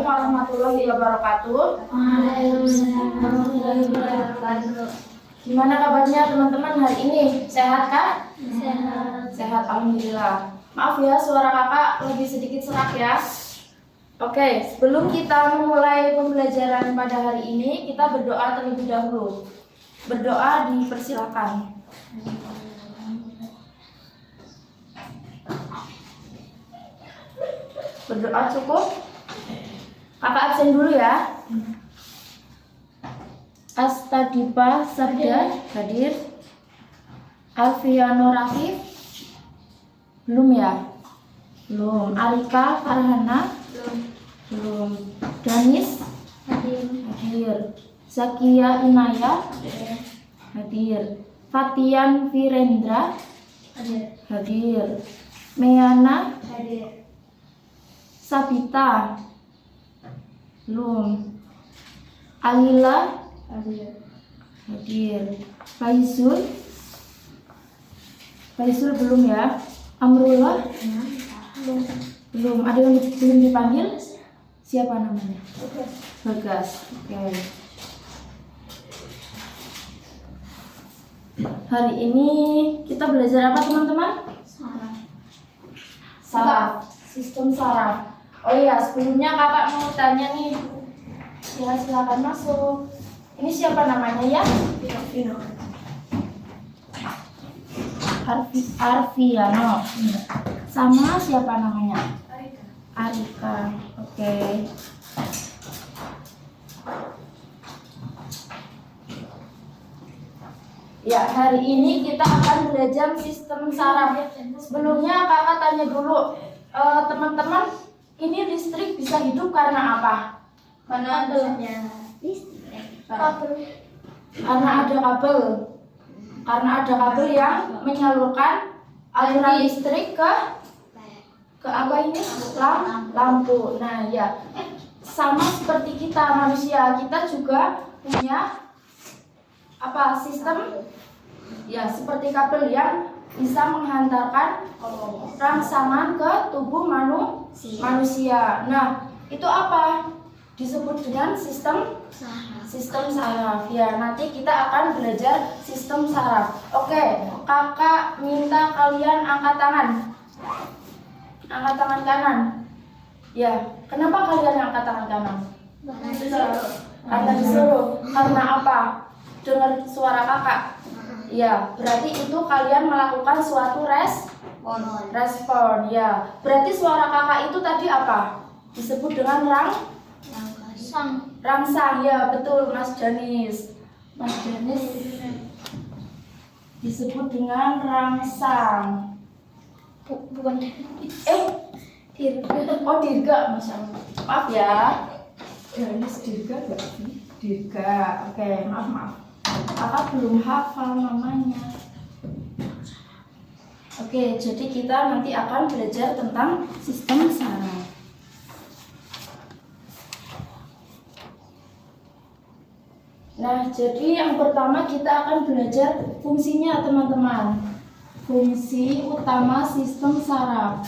Assalamualaikum warahmatullahi wabarakatuh. Gimana kabarnya teman-teman hari ini? Sehat kah? Sehat, alhamdulillah. Maaf ya, suara kakak lebih sedikit serak ya. Oke, sebelum kita memulai pembelajaran pada hari ini, kita berdoa terlebih dahulu. Berdoa dipersilakan. Berdoa cukup? Kakak absen dulu ya. Astadipa Sabda hadir. Alfiano Rafif belum ya? Belum. Arika Farhana belum. Danis hadir. Zakia Inaya hadir. Fatian Virendra hadir. Meana hadir. Sabita belum. Alila hadir. Faizul belum ya. Amrullah belum. Ada yang belum dipanggil? Siapa namanya? Bagas. Oke. Hari ini kita belajar apa teman-teman? Saraf. Sistem saraf. Oh iya, sebelumnya kakak mau tanya nih. Ya, silakan masuk. Ini siapa namanya ya? Vino. Arfiano. Sama siapa namanya? Arika. Oke. Ya, hari ini kita akan belajar sistem saraf. Sebelumnya kakak tanya dulu, teman-teman, ini listrik bisa hidup karena apa? Karena adanya Kabel. Karena ada kabel. Karena ada kabel yang menyalurkan aliran listrik ke apa ini? Lampu. Nah, ya. Sama seperti kita manusia, kita juga punya apa? Sistem ya seperti kabel yang bisa menghantarkan rangsangan ke tubuh manusia. Nah, itu apa? Disebut dengan sistem saraf. Ya, nanti kita akan belajar sistem saraf. Oke, kakak minta kalian angkat tangan. Angkat tangan kanan. Ya, kenapa kalian angkat tangan kanan? Karena disuruh. Karena apa? Dengar suara kakak. Ya, berarti itu kalian melakukan suatu respon. Ya, berarti suara kakak itu tadi apa? Disebut dengan rangsang. Ya, betul Mas Danis. Disebut dengan rangsang. bukan Oh, dirga, Mas. Maaf ya. Danis dirga berarti? Dirga. Oke, maaf. Kakak belum hafal namanya. Oke, jadi kita nanti akan belajar tentang sistem saraf. Nah, jadi yang pertama kita akan belajar fungsinya teman-teman. Fungsi utama sistem saraf.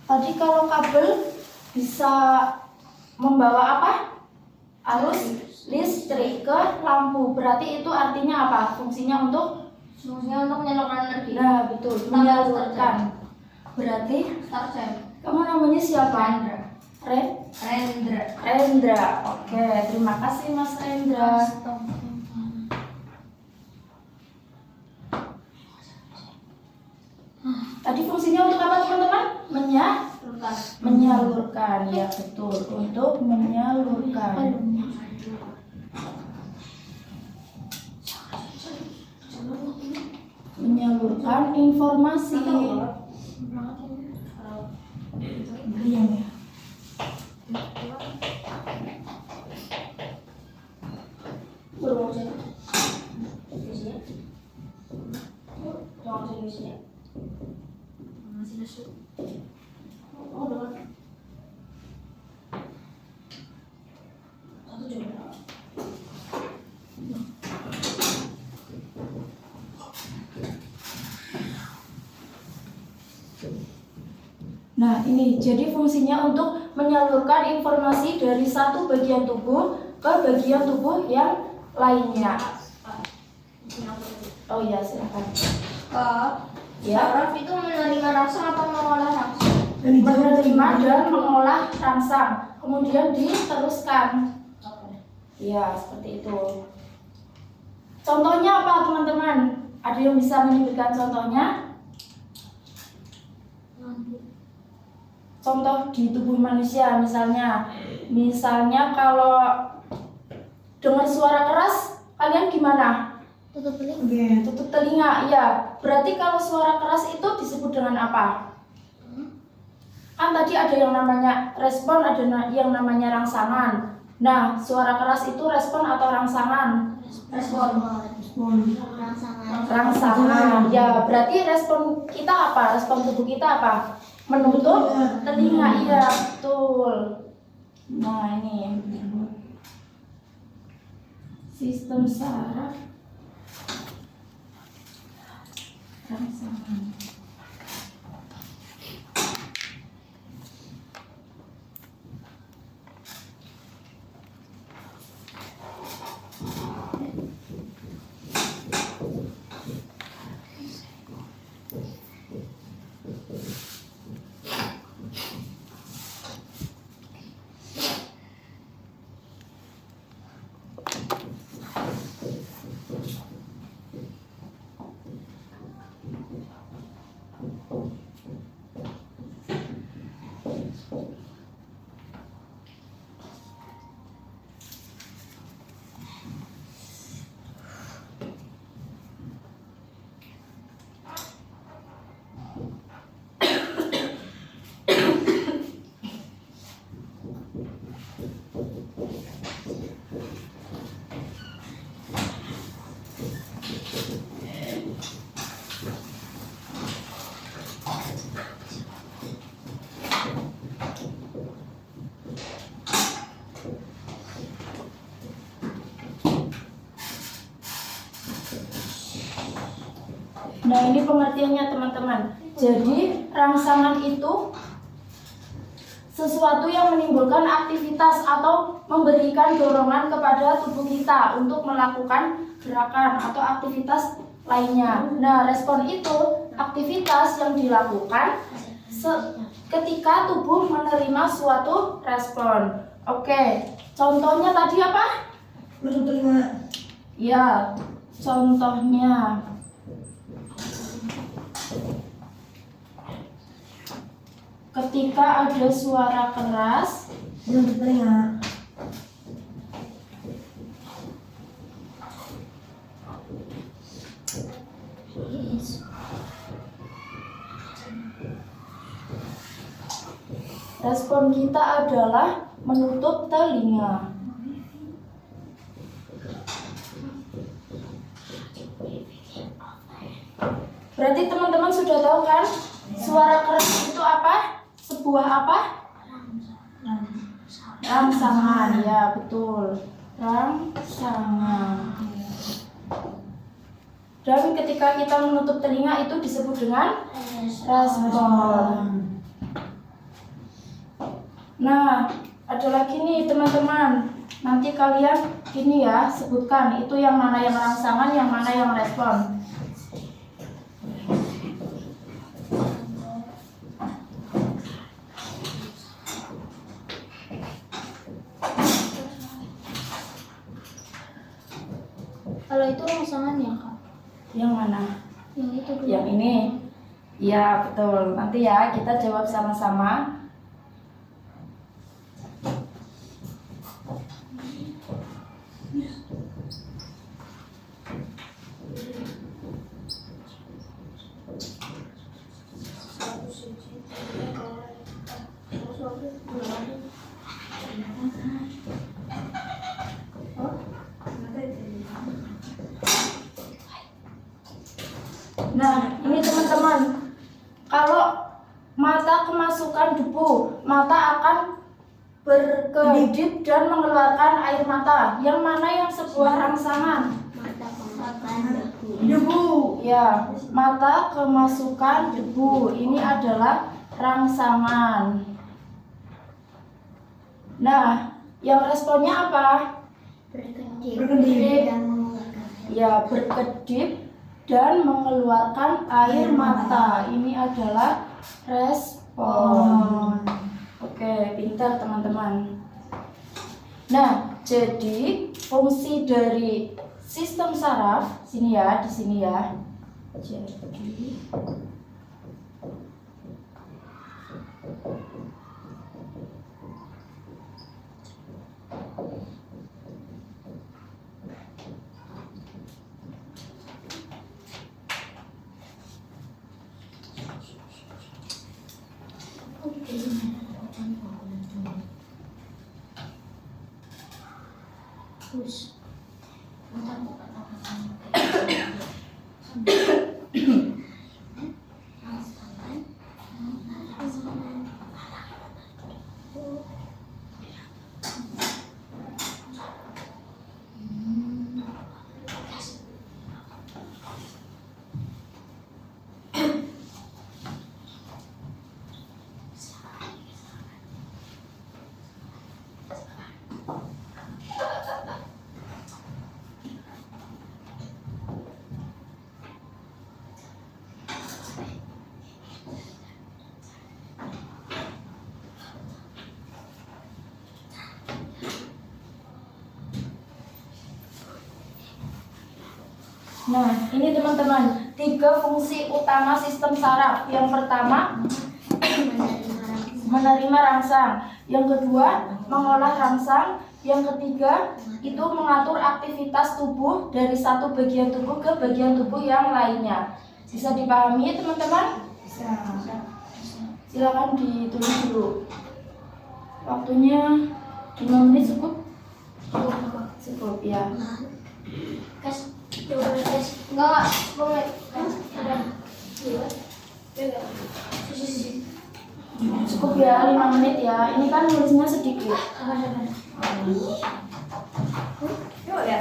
Tadi kalau kabel bisa membawa apa? Arus listrik ke lampu. Berarti itu artinya apa? Fungsinya untuk menyalurkan energi. Nah, betul, menyalurkan. Berarti kamu namanya siapa? Rendra. Oke, terima kasih Mas Rendra. Tadi fungsinya untuk apa teman-teman? Menyalurkan. Ya, betul, untuk menyalurkan. Menyalurkan informasi. Meriang ya. Burung aja. Isinya. Jangan sini isinya. Masih lesu. Oh, udah. Satu juga. Nah, ini jadi fungsinya untuk menyalurkan informasi dari satu bagian tubuh ke bagian tubuh yang lainnya. Oh iya, silakan. Ya. Saraf itu menerima rangsang atau mengolah rangsang? Menerima dan mengolah rangsang, kemudian diteruskan. Ya, seperti itu. Contohnya apa, teman-teman? Ada yang bisa menyebutkan contohnya? Contoh di tubuh manusia, misalnya kalau dengar suara keras, kalian gimana? Tutup telinga. Tutup telinga, ya. Berarti kalau suara keras itu disebut dengan apa? Kan tadi ada yang namanya respon, ada yang namanya rangsangan. Nah, suara keras itu respon atau rangsangan? Respon. Rangsangan. Ya, berarti respon kita apa? Respon tubuh kita apa? Menutup telinga, iya, betul. Nah, ini sistem saraf rangsangan. Nah, ini pengertiannya, teman-teman. Jadi, rangsangan itu sesuatu yang menimbulkan aktivitas atau memberikan dorongan kepada tubuh kita untuk melakukan gerakan atau aktivitas lainnya. Nah, respon itu aktivitas yang dilakukan ketika tubuh menerima suatu respon. Oke, contohnya tadi apa? Menutup telinga. Ya, contohnya ketika ada suara keras, Menutup telinga. respon kita adalah menutup telinga. Berarti teman-teman sudah tahu kan suara keras itu apa? Sebuah apa? Rangsangan, ya betul. Rangsangan. Dan ketika kita menutup telinga itu disebut dengan respon. Nah, ada lagi nih teman-teman. Nanti kalian ini ya, sebutkan itu yang mana yang rangsangan, yang mana yang respon. Kalau itu rangsangannya, Kak. Yang mana? Yang itu dulu. Yang ini. Ya, betul. Nanti ya kita jawab sama-sama. mata kemasukan debu, mata akan berkedip dan mengeluarkan air mata. Yang mana yang sebuah rangsangan? Mata kemasukan debu. Debu, ya. Mata kemasukan debu ini adalah rangsangan. Nah, yang responnya apa? Berkedip dan mengeluarkan. Ya, berkedip dan mengeluarkan air mata. Ini adalah respon. Oke, pintar teman-teman. Nah, jadi fungsi dari sistem saraf sini ya, di sini ya. Jadi Terus. Nah, ini teman-teman, 3 fungsi utama sistem saraf. Yang pertama, menerima rangsang. Yang kedua, mengolah rangsang. Yang ketiga, itu mengatur aktivitas tubuh dari satu bagian tubuh ke bagian tubuh yang lainnya. Bisa dipahami, teman-teman? Bisa. Silakan ditulis dulu. Waktunya 5 menit cukup? Cukup, ya. Kas. Enggak, boleh. Cukup ya, 5 menit ya. Ini kan nulisnya sedikit. Yuk ya.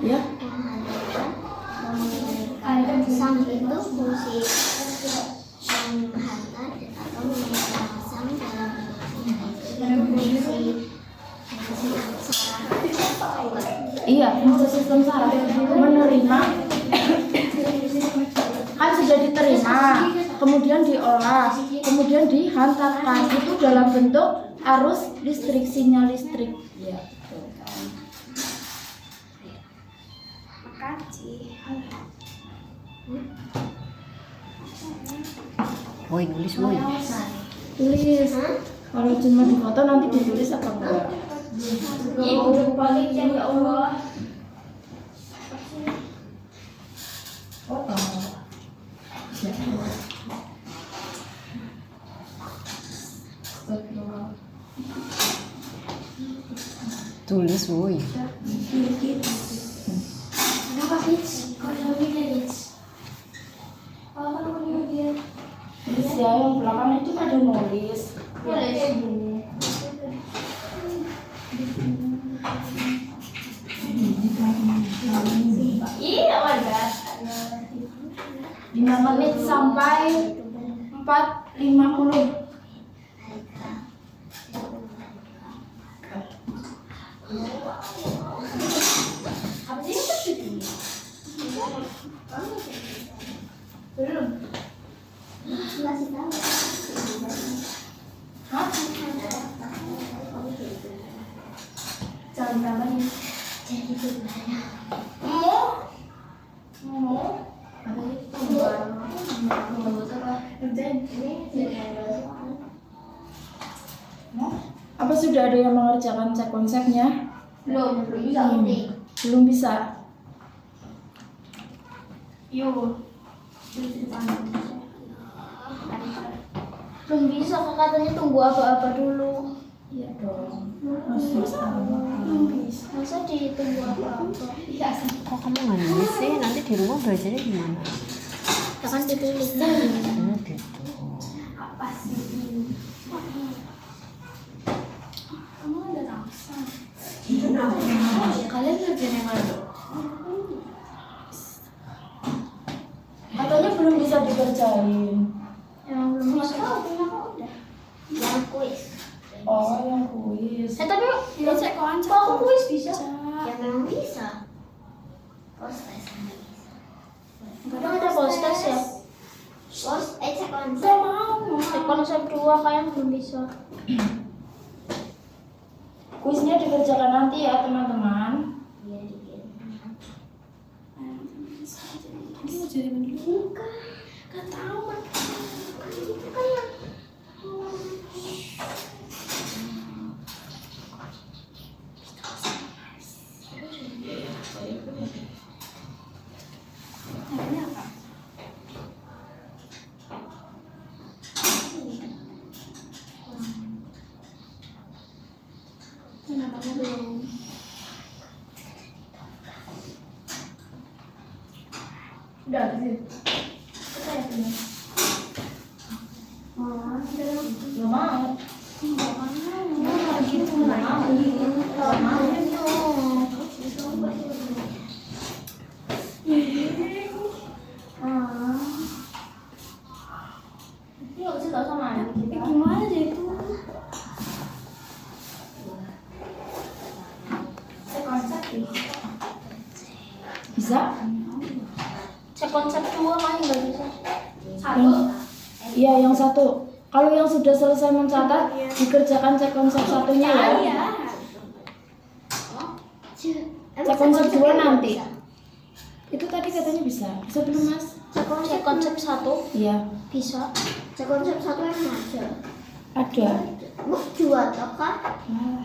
Ya. Sang itu fungsi menghantar atau merangsang dalam fungsi saraf. Iya, fungsi sistem saraf menerima kan sudah diterima, kemudian diolah, kemudian dihantarkan itu dalam bentuk arus listrik, sinyal listrik. Ya, betul kan. Makasih. Woi, nulis woi. Tulis. Kalau cuma di foto nanti ditulis apa enggak? Udah balik ya Allah. Foto. Tulis woi. Kenapa Fitz? Kau udah bikin Fitz? Oh, kan mau dia. Tulis ya, yang belakang itu pada nulis. Iya, warga. 5 menit sampai 4:50. Apa sih itu? Belum. Masih tahu. Hah? Jangan tambahin. Jadi gimana? Mau? Apa itu? Apa sudah ada yang mengerjakan cek konsepnya? Belum bisa ini. Belum bisa. Yuk. Belum bisa, katanya tunggu apa-apa dulu. Iya dong. Masa ditunggu apa-apa? Iya sih. Kok kamu nggak nulis sih? Nanti di rumah belajarnya gimana? Ya kan ditulis. Oh gitu. Apa sih? Kamu ada rasa. Kalian ngerjain yang mana? Katanya belum bisa dikerjain. Yang belum bisa. Udah. Yang kuis. Oh, yang kuis. Tapi Cek konsep. kok aku kuis bisa? Yang memang bisa. Postes nggak bisa. Kadang ada postes ya. Cek konsep. Gak mau. Konsep 2 kayak belum bisa. Kuisnya dikerjakan nanti ya teman-teman. Iya dikit. Gak tahu kan. Namanya belum. Udah sih. Kita ya punya. Oh, Gak mau. gitu Yuk sih tau sama anak kita. gimana deh itu? Cek konsep sih. Bisa? Cek konsep 2 kan nggak bisa. Iya yang satu. Kalau yang sudah selesai mencatat, dikerjakan cek konsep satunya ya. Cek konsep 2 nanti. Itu tadi katanya bisa. Bisa belum mas? Cek konsep 1 Iya. bisa. Cek konsep satu yang ada. Ada. Bu 2 toh kan?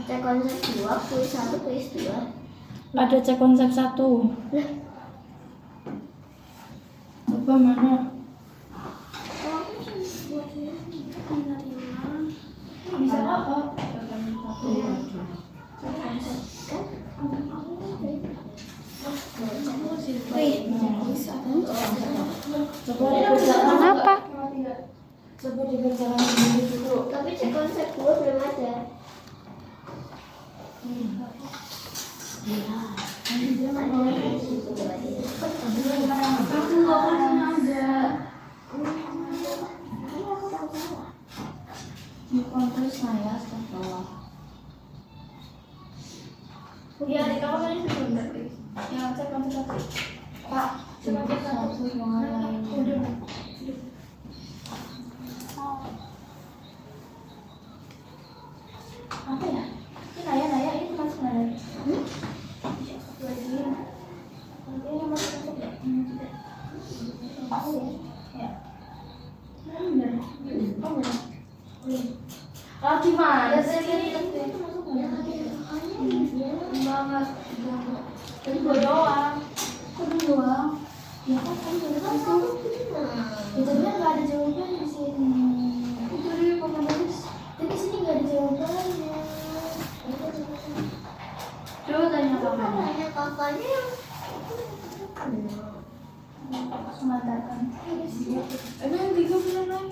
Cek konsep 2, kuis 1, kuis 2. Ada cek konsep 1. Coba mana? Bisa apa? Coba dikerjakan. Kenapa? Coba dikerjakan sendiri dulu. Tapi cek konsep 2 belum ada. Aku nggak pernah ada. Di kontes saya setelah. Iya, di kamar tadi sudah berarti. Yang cek konsep 1. Pak, cuma cek satu yang lain. Udah. Apa ya? Ini Naya ini masuk Naya. Oh gimana sih ini? Banget. Ini gue doang. Kok gue doang? Ya kan Jadinya nggak ada jawaban di sini. Itu dia pemanis. Tapi sini nggak ada jawabannya. Coba tanya kakaknya. Tanya kakaknya. Mengatakan. Emang tiga bener lah.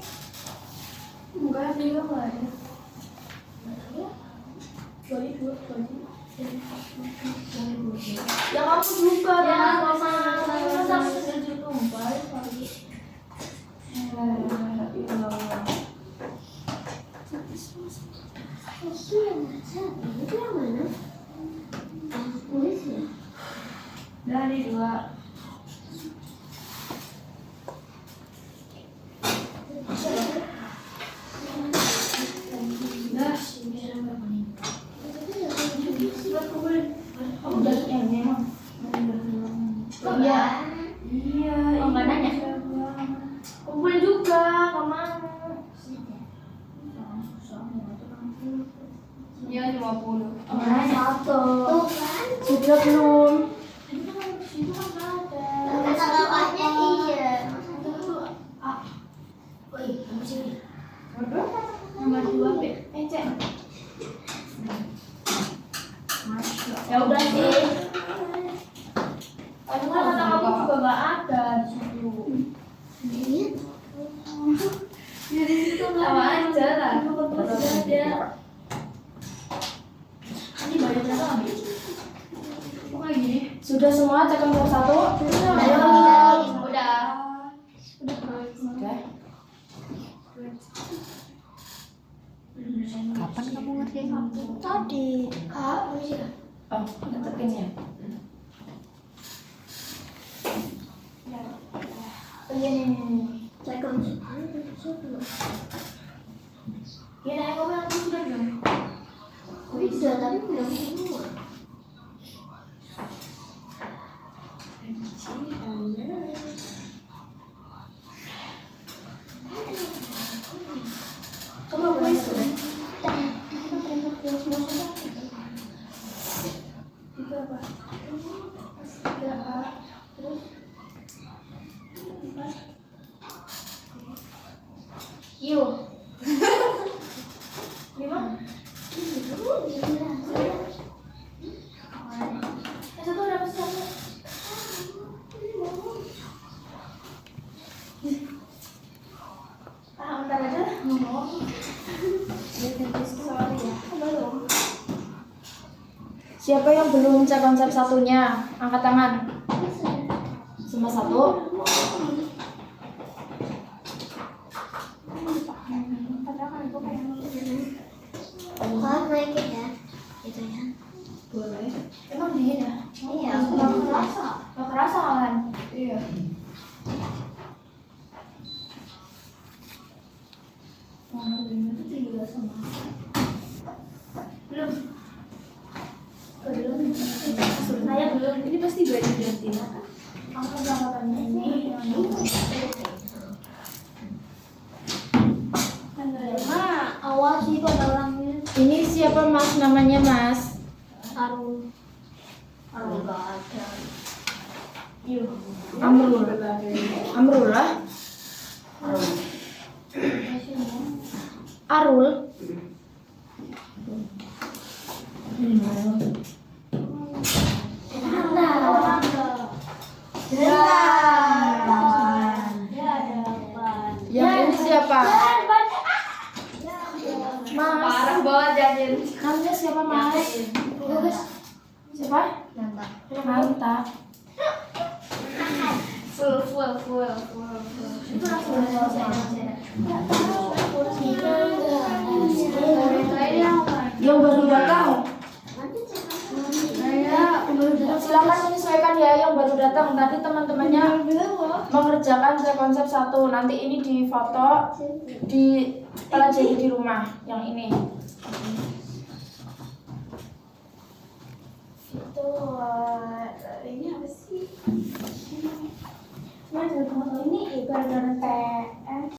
Enggak, tiga nggak ada. Kecuali dua. Ya kamu juga Ya, dong, sama. Masa aku sudah ditumpah lagi. Itu yang mana? Itu yang mana? Kuis ya? Dari 2. Iya. Iya. Oh, nggak nanya? Kumpulin juga, kemana? Iya 50. Satu. Tuh kan? Sudah belum? Itu kan Kan kata kamu juga nggak ada di situ. Iya. Ya di situ nggak aja lah. Ada. Ini banyak berapa ambil? Kok kayak gini? Sudah semua cek konsep 1? Ayo, Udah. Oke. Kapan kamu ngerjain? tadi. Kamu sih? Oh, ngetekin ya. Ini. Cek konsep. Ya, aku bilang sudah belum? Bisa tapi belum semua. Kamu apa itu? Itu apa? 3A. Terus? Q. 5? Satu ada pesan. Bentar aja ngomong. Sorry ya. Belum. Siapa yang belum cek konsep 1-nya? Angkat tangan. Semua 1. Kalau naik ya, itu ya. Boleh. Emang dingin ya? Iya, Nggak kerasa. Nggak kerasa kan? Iya. Belum. Belum. Saya belum. Ini pasti baju ganti. Apa jawabannya ini? Awas sih kok ada orangnya. Ini siapa Mas? Namanya Mas? Arul. Arul gak ada. Amrul. Amrul lah. Arul. Yang ini siapa? Mas. Parah banget Janin. Namanya siapa Mas? Siapa? Mantap. Full. Itu langsung Yang baru datang. Silakan menyesuaikan ya yang baru datang. Tadi teman-temannya mengerjakan cek konsep 1. Nanti ini difoto, dipelajari di rumah. Yang ini. itu ini apa sih? Mas, ini gara-gara teh